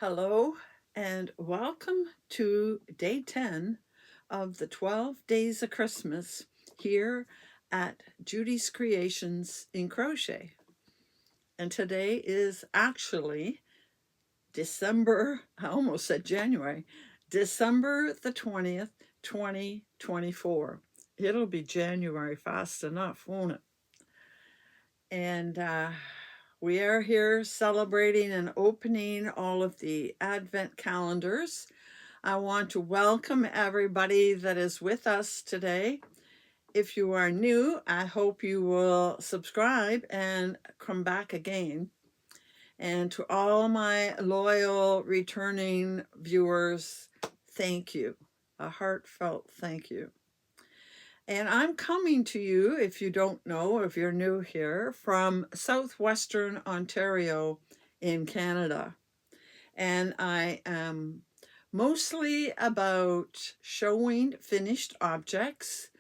Hello and welcome to day 10 of the 12 Days of Christmas here at Judy's Creations in Crochet. And today is actually I almost said January, December the 20th, 2024. It'll be January fast enough, won't it? And we are here celebrating and opening all of the Advent calendars. I want to welcome everybody that is with us today. If you are new, I hope you will subscribe and come back again. And to all my loyal returning viewers, thank you. A heartfelt thank you. And I'm coming to you, if you don't know, if you're new here, from southwestern Ontario in Canada. And I am mostly about showing finished objects,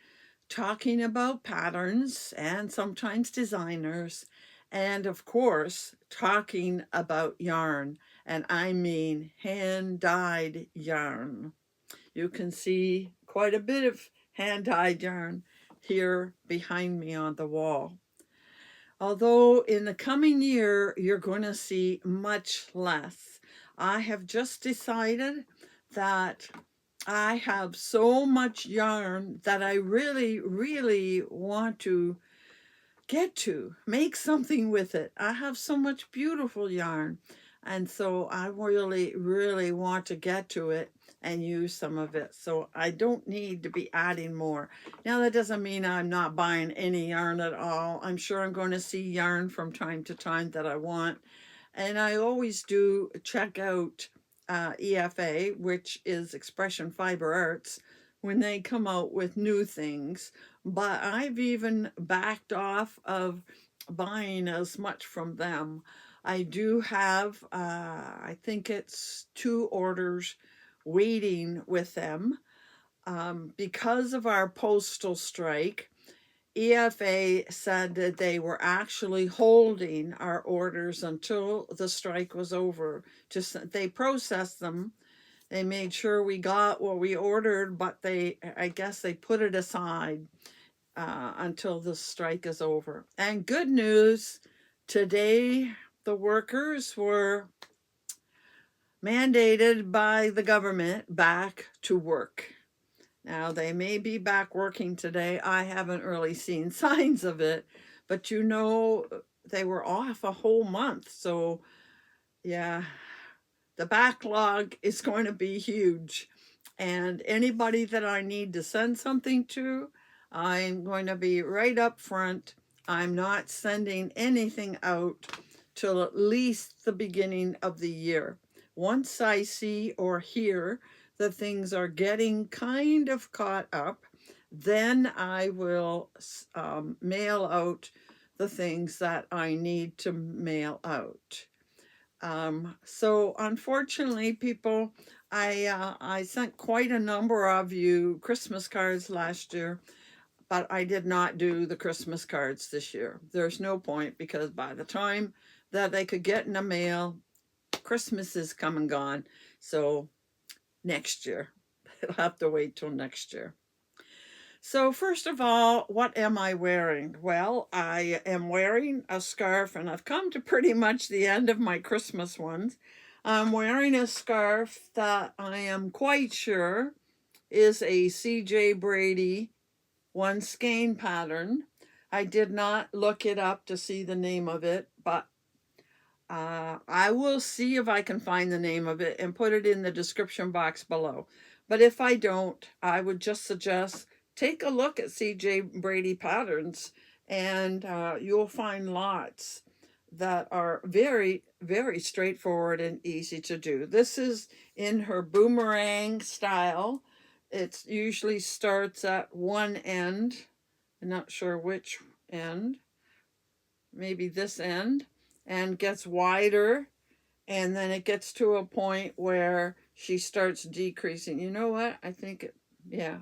talking about patterns and sometimes designers, and of course, talking about yarn. And I mean hand-dyed yarn. You can see quite a bit of hand-dyed yarn here behind me on the wall. Although in the coming year, you're going to see much less. I have just decided that I have so much yarn that I really, really want to make something with it. I have so much beautiful yarn. And so I really, really want to get to it and use some of it. So I don't need to be adding more. Now, that doesn't mean I'm not buying any yarn at all. I'm sure I'm going to see yarn from time to time that I want. And I always do check out EFA, which is Expression Fiber Arts, when they come out with new things. But I've even backed off of buying as much from them. I do have, I think it's 2 orders waiting with them. Because of our postal strike, EFA said that they were actually holding our orders until the strike was over. They processed them. They made sure we got what we ordered, but I guess they put it aside until the strike is over. And good news, today the workers were mandated by the government back to work. Now, they may be back working today. I haven't really seen signs of it, but they were off a whole month. So, yeah, the backlog is going to be huge. And anybody that I need to send something to, I'm going to be right up front. I'm not sending anything out till at least the beginning of the year. Once I see or hear that things are getting kind of caught up, then I will mail out the things that I need to mail out. So unfortunately, people, I sent quite a number of you Christmas cards last year, but I did not do the Christmas cards this year. There's no point because by the time that they could get in the mail, Christmas is come and gone. So next year, they'll have to wait till next year. So first of all, what am I wearing? Well, I am wearing a scarf, and I've come to pretty much the end of my Christmas ones. I'm wearing a scarf that I am quite sure is a CJ Brady one skein pattern. I did not look it up to see the name of it, but I will see if I can find the name of it and put it in the description box below. But if I don't, I would just suggest take a look at CJ Brady patterns, and you'll find lots that are very, very straightforward and easy to do. This is in her boomerang style. It usually starts at one end. I'm not sure which end. Maybe this end, and gets wider, and then it gets to a point where she starts decreasing. You know what? Yeah,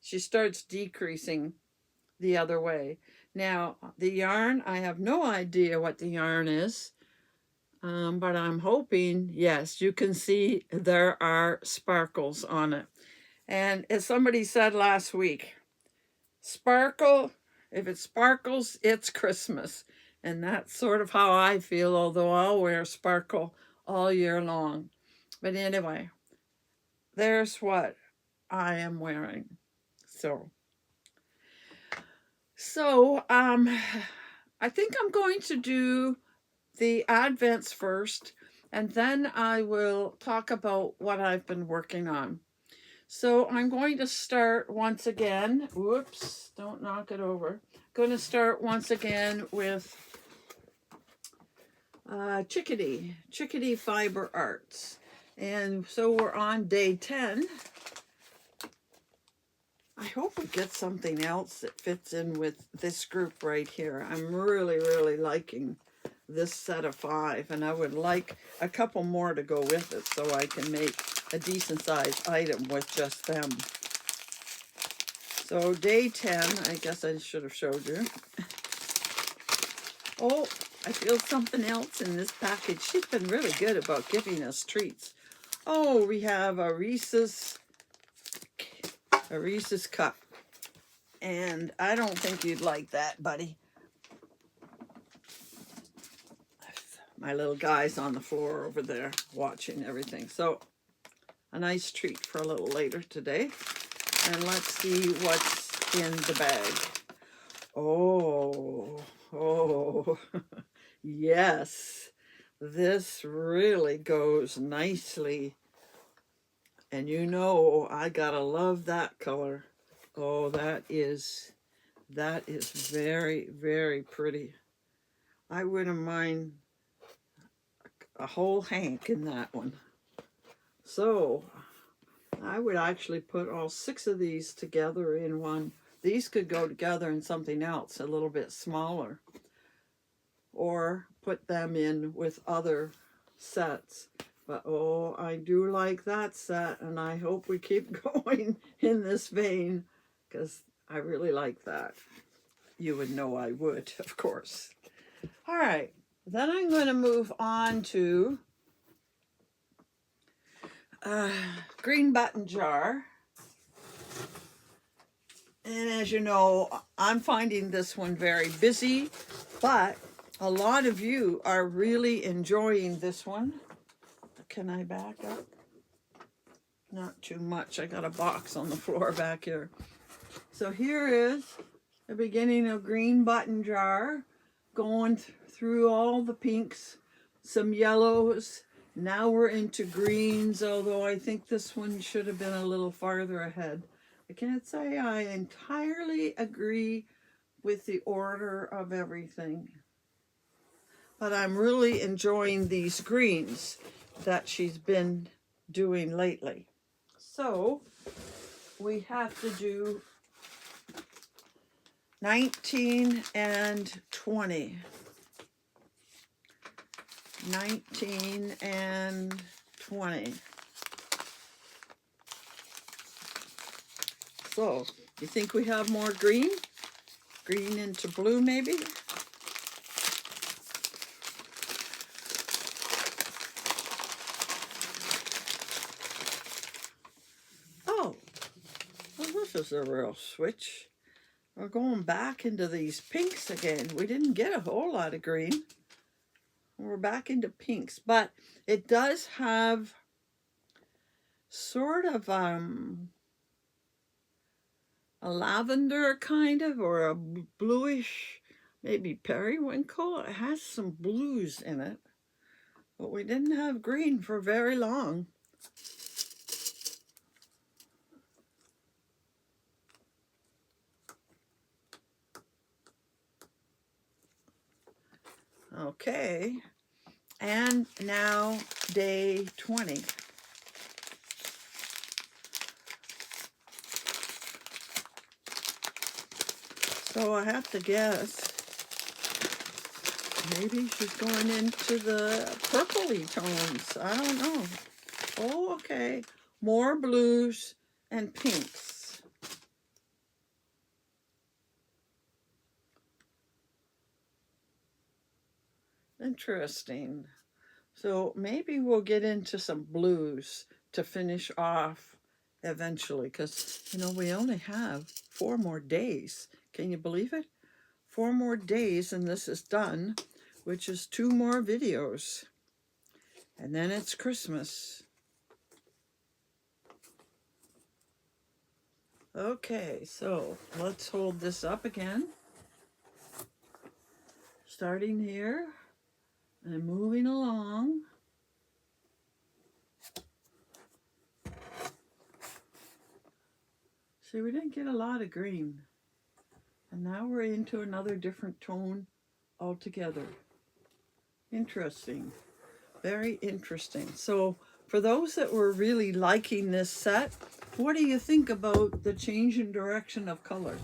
she starts decreasing the other way. Now, the yarn, I have no idea what the yarn is. But I'm hoping, yes, you can see there are sparkles on it. And as somebody said last week, sparkle, if it sparkles, it's Christmas. And that's sort of how I feel, although I'll wear sparkle all year long. But anyway, there's what I am wearing. So I think I'm going to do the Advents first, and then I will talk about what I've been working on. So I'm going to start once again. Whoops, don't knock it over. Going to start once again with Chickadee Fiber Arts. And so we're on day 10. I hope we get something else that fits in with this group right here. I'm really, really liking this set of 5, and I would like a couple more to go with it so I can make a decent sized item with just them. So day 10, I guess I should have showed you. Oh, I feel something else in this package. She's been really good about giving us treats. Oh, we have a Reese's cup. And I don't think you'd like that, buddy. My little guy's on the floor over there watching everything. So a nice treat for a little later today. And let's see what's in the bag. Oh, yes. This really goes nicely. And you know, I gotta love that color. Oh, that is very, very pretty. I wouldn't mind a whole hank in that one. So I would actually put all 6 of these together in one. These could go together in something else a little bit smaller, or put them in with other sets. But oh, I do like that set, and I hope we keep going in this vein, because I really like that. You would know I would, of course. All right, then I'm going to move on to green button jar. And as you know, I'm finding this one very busy, but a lot of you are really enjoying this one. Can I back up? Not too much. I got a box on the floor back here. So here is the beginning of green button jar, going through all the pinks, some yellows. Now we're into greens, although I think this one should have been a little farther ahead. I can't say I entirely agree with the order of everything, but I'm really enjoying these greens that she's been doing lately. So we have to do 19 and 20. 19 and 20. So, you think we have more green? Green into blue, maybe? Oh, well, this is a real switch. We're going back into these pinks again. We didn't get a whole lot of green. We're back into pinks, but it does have sort of a lavender kind of, or a bluish, maybe periwinkle. It has some blues in it, but we didn't have green for very long. Okay, and now day 20. So I have to guess, maybe she's going into the purpley tones. I don't know. Oh, okay. More blues and pinks. Interesting. So maybe we'll get into some blues to finish off eventually, because, you know, we only have 4 more days. Can you believe it? 4 more days and this is done, which is 2 more videos. And then it's Christmas. Okay, so let's hold this up again. Starting here and moving along. See, we didn't get a lot of green. And now we're into another different tone altogether. Interesting. Very interesting. So for those that were really liking this set, what do you think about the change in direction of color?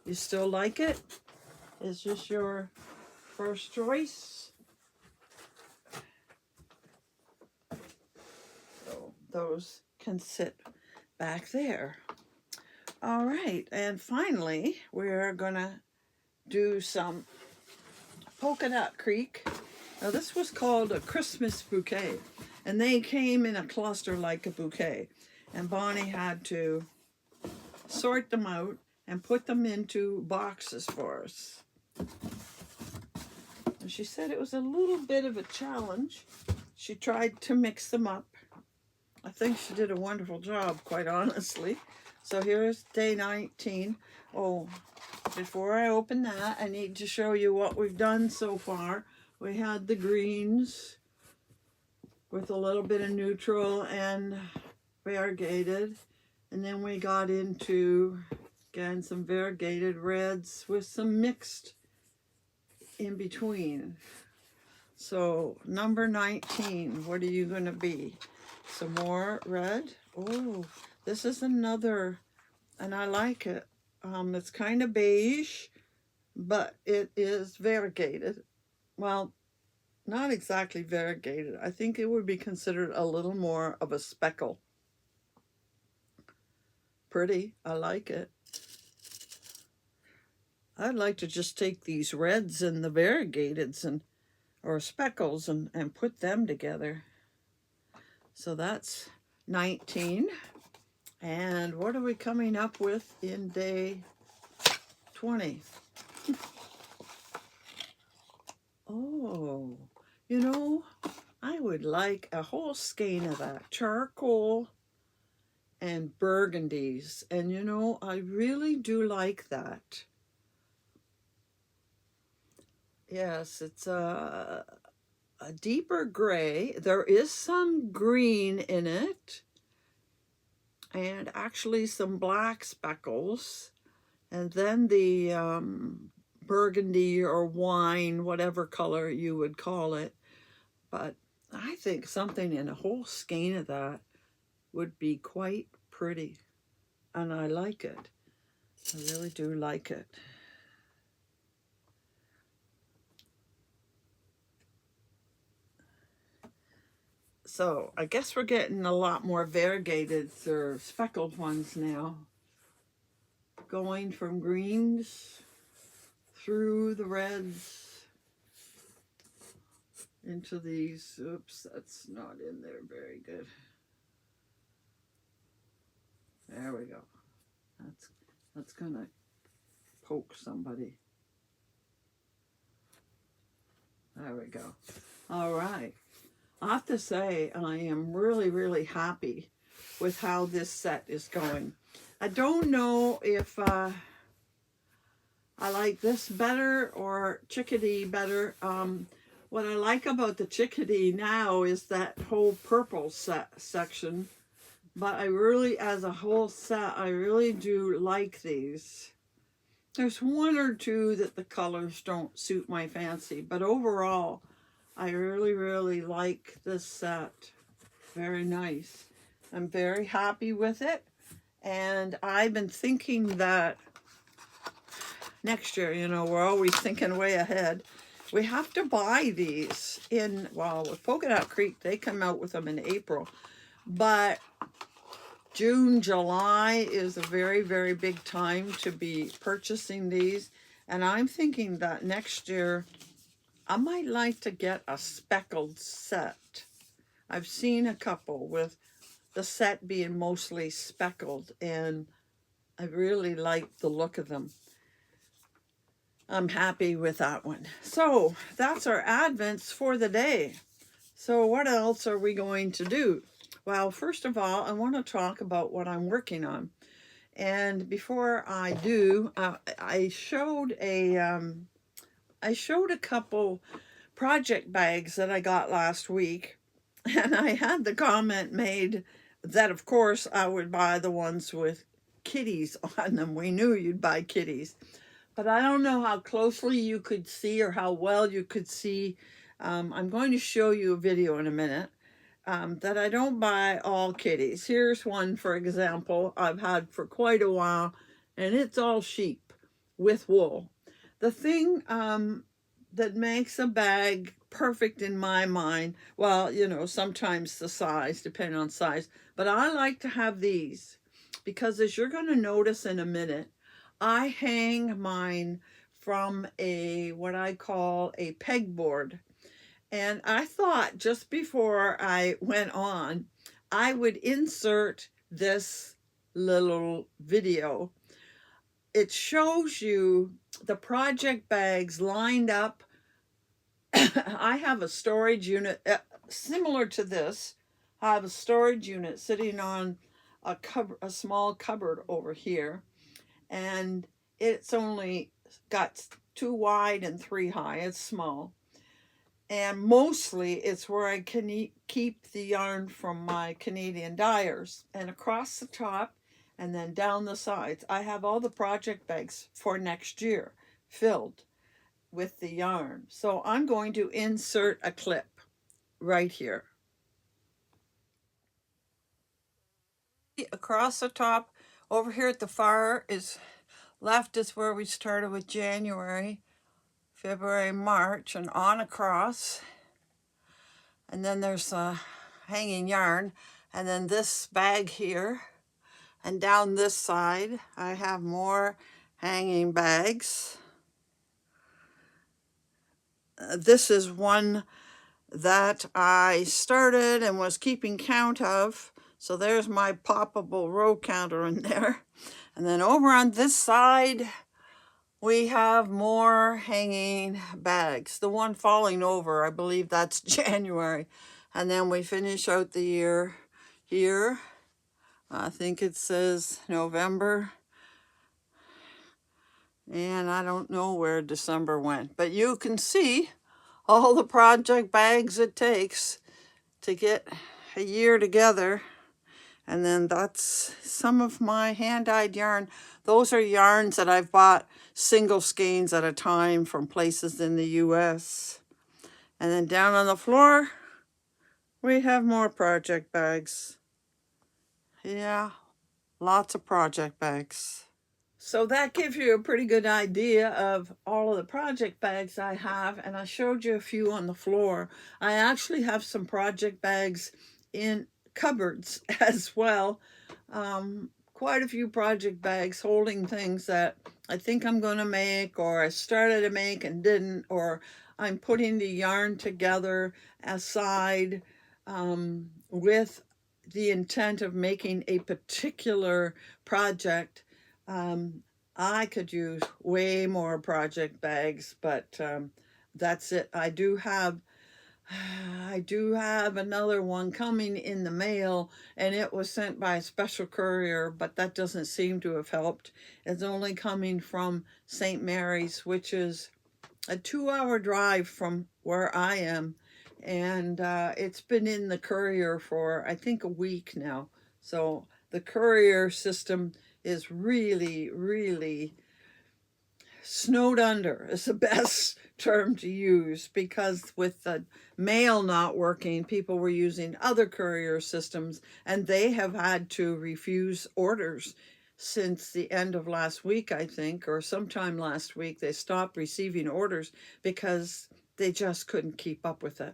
You still like it? Is this your first choice? So those can sit back there. All right, and finally, we're gonna do some Polka Dot Creek. Now this was called a Christmas bouquet, and they came in a cluster like a bouquet. And Bonnie had to sort them out and put them into boxes for us. And she said it was a little bit of a challenge. She tried to mix them up. I think she did a wonderful job, quite honestly. So here's day 19. Oh, before I open that, I need to show you what we've done so far. We had the greens with a little bit of neutral and variegated. And then we got into, again, some variegated reds with some mixed in between. So number 19, what are you going to be? Some more red. Oh, this is another, and I like it. It's kind of beige, but it is variegated. Well, not exactly variegated. I think it would be considered a little more of a speckle. Pretty. I like it. I'd like to just take these reds and the variegateds and or speckles and put them together. So that's 19. And what are we coming up with in day 20? Oh, you know, I would like a whole skein of that charcoal and burgundies. And you know, I really do like that. Yes, it's a deeper gray. There is some green in it, and actually some black speckles, and then the burgundy or wine, whatever color you would call it. But I think something in a whole skein of that would be quite pretty, and I like it. I really do like it. So I guess we're getting a lot more variegated or speckled ones now. Going from greens through the reds into these. Oops, that's not in there very good. There we go. That's gonna poke somebody. There we go. All right. I have to say, I am really, really happy with how this set is going. I don't know if I like this better or Chickadee better. What I like about the Chickadee now is that whole purple section. But I really, as a whole set, I really do like these. There's one or two that the colors don't suit my fancy, but overall, I really, really like this set. Very nice. I'm very happy with it. And I've been thinking that next year, you know, we're always thinking way ahead. We have to buy these in, well, with Polka Dot Creek, they come out with them in April. But June, July is a very, very big time to be purchasing these. And I'm thinking that next year I might like to get a speckled set. I've seen a couple with the set being mostly speckled, and I really like the look of them. I'm happy with that one. So that's our Advents for the day. So what else are we going to do? Well, first of all, I want to talk about what I'm working on. And before I do, I showed a couple project bags that I got last week, and I had the comment made that of course I would buy the ones with kitties on them. We knew you'd buy kitties, but I don't know how closely you could see or how well you could see. I'm going to show you a video in a minute. That I don't buy all kitties. Here's one, for example, I've had for quite a while, and it's all sheep with wool. The thing that makes a bag perfect in my mind, well, you know, sometimes the size, depending on size, but I like to have these because, as you're going to notice in a minute, I hang mine from a what I call a pegboard. And I thought just before I went on, I would insert this little video. It shows you the project bags lined up. I have a storage unit similar to this. I have a storage unit sitting on a small cupboard over here, and it's only got 2 wide and 3 high. It's small. And mostly it's where I can keep the yarn from my Canadian dyers. And across the top and then down the sides, I have all the project bags for next year filled with the yarn. So I'm going to insert a clip right here. Across the top, over here at the far left is where we started with January, February, March, and on across. And then there's a hanging yarn, and then this bag here, and down this side I have more hanging bags. This is one that I started and was keeping count of, so there's my poppable row counter in there. And then over on this side we have more hanging bags. The one falling over, I believe that's January. And then we finish out the year here. I think it says November. And I don't know where December went. But you can see all the project bags it takes to get a year together. And then that's some of my hand-dyed yarn. Those are yarns that I've bought single skeins at a time from places in the US. And then down on the floor, we have more project bags. Yeah, lots of project bags. So that gives you a pretty good idea of all of the project bags I have. And I showed you a few on the floor. I actually have some project bags in cupboards as well. Quite a few project bags holding things that I think I'm going to make, or I started to make and didn't, or I'm putting the yarn together aside with the intent of making a particular project. I could use way more project bags, but that's it. I do have another one coming in the mail, and it was sent by a special courier, but that doesn't seem to have helped. It's only coming from St. Mary's, which is a 2-hour drive from where I am, and it's been in the courier for I think a week now. So the courier system is really, really snowed under is the best term to use, because with the mail not working, people were using other courier systems, and they have had to refuse orders since the end of last week, I think, or sometime last week. They stopped receiving orders because they just couldn't keep up with it.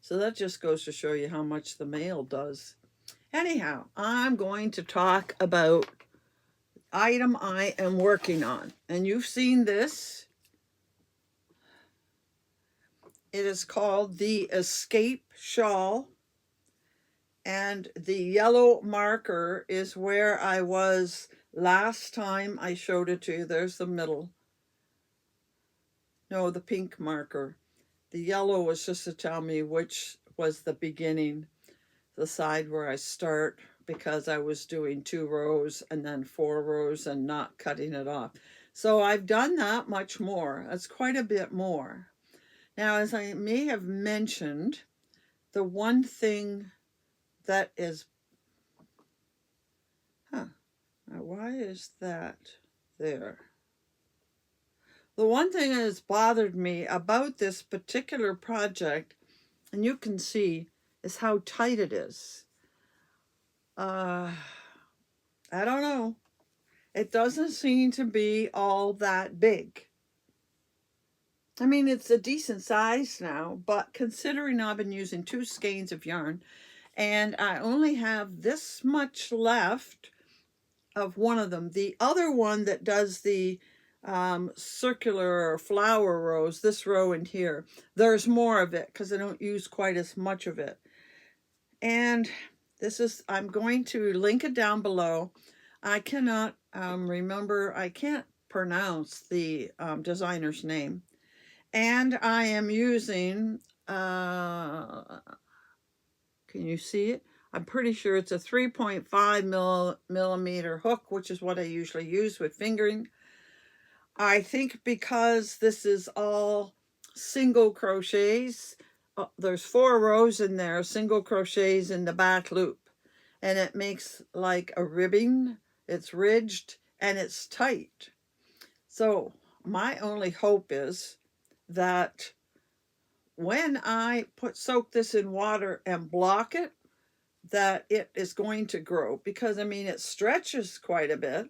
So that just goes to show you how much the mail does. Anyhow, I'm going to talk about item I am working on, and you've seen this. It is called the Escape Shawl. And the yellow marker is where I was last time I showed it to you. There's the middle. No, the pink marker. The yellow was just to tell me which was the beginning, the side where I start, because I was doing 2 rows and then 4 rows and not cutting it off. So I've done that much more. That's quite a bit more. Now, as I may have mentioned, the one thing that is, now why is that there? The one thing that has bothered me about this particular project, and you can see, is how tight it is. I don't know. It doesn't seem to be all that big. I mean, it's a decent size now, but considering I've been using 2 skeins of yarn and I only have this much left of one of them. The other one that does the circular flower rows, this row in here, there's more of it because I don't use quite as much of it. And this is, I'm going to link it down below. I cannot remember, I can't pronounce the designer's name. And I am using, can you see it? I'm pretty sure it's a 3.5 millimeter hook, which is what I usually use with fingering. I think because this is all single crochets, there's 4 rows in there, single crochets in the back loop, and it makes like a ribbing. It's ridged and it's tight. So my only hope is that when I soak this in water and block it, that it is going to grow, because I mean, it stretches quite a bit.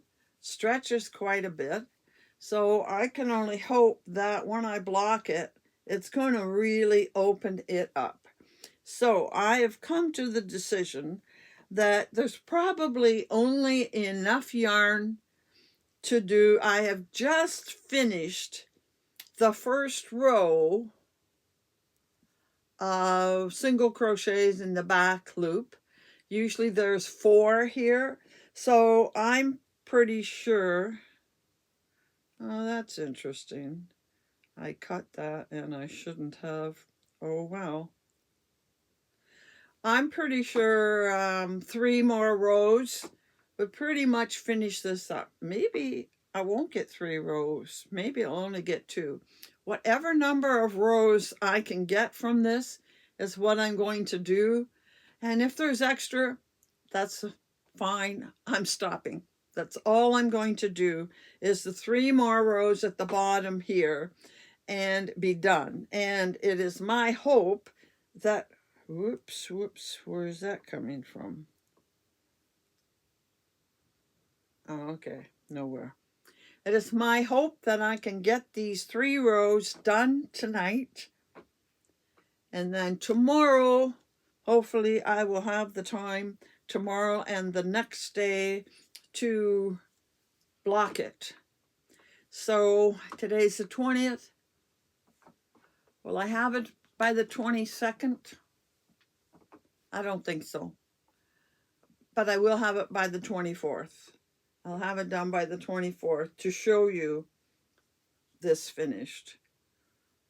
So I can only hope that when I block it, it's going to really open it up. So I have come to the decision that there's probably only enough yarn to do. I have just finished the first row of single crochets in the back loop. Usually there's 4 here. So I'm pretty sure, oh, that's interesting. I cut that and I shouldn't have. Oh, wow. I'm pretty sure 3 more rows would pretty much finish this up. Maybe I won't get 3 rows. Maybe I'll only get 2. Whatever number of rows I can get from this is what I'm going to do. And if there's extra, that's fine. I'm stopping. That's all I'm going to do, is the 3 more rows at the bottom here and be done. And it is my hope that, whoops, where is that coming from? Oh, okay, nowhere. It is my hope that I can get these 3 rows done tonight. And then tomorrow, hopefully I will have the time tomorrow and the next day to block it. So today's the 20th. Will I have it by the 22nd? I don't think so. But I will have it by the 24th. I'll have it done by the 24th to show you this finished.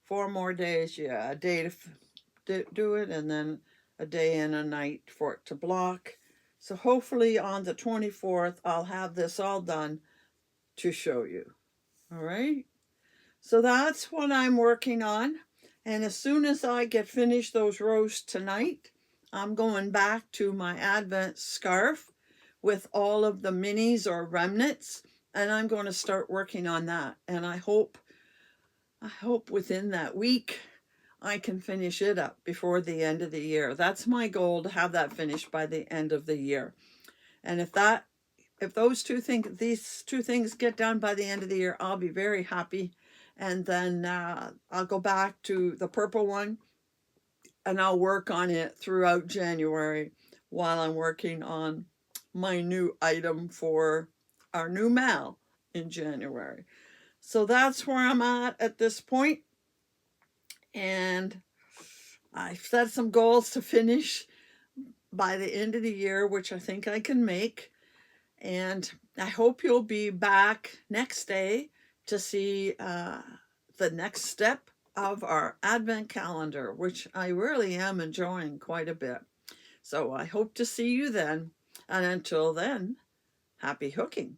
4 more days, yeah, a day to do it, and then a day and a night for it to block. So hopefully on the 24th, I'll have this all done to show you. All right. So that's what I'm working on. And as soon as I get finished those rows tonight, I'm going back to my Advent scarf with all of the minis or remnants, and I'm going to start working on that. And I hope within that week I can finish it up before the end of the year. That's my goal, to have that finished by the end of the year. And if these two things get done by the end of the year, I'll be very happy. And then I'll go back to the purple one and I'll work on it throughout January while I'm working on my new item for our new mal in January. So that's where I'm at this point. And I've set some goals to finish by the end of the year, which I think I can make. And I hope you'll be back next day to see the next step of our Advent calendar, which I really am enjoying quite a bit. So I hope to see you then. And until then, happy hooking.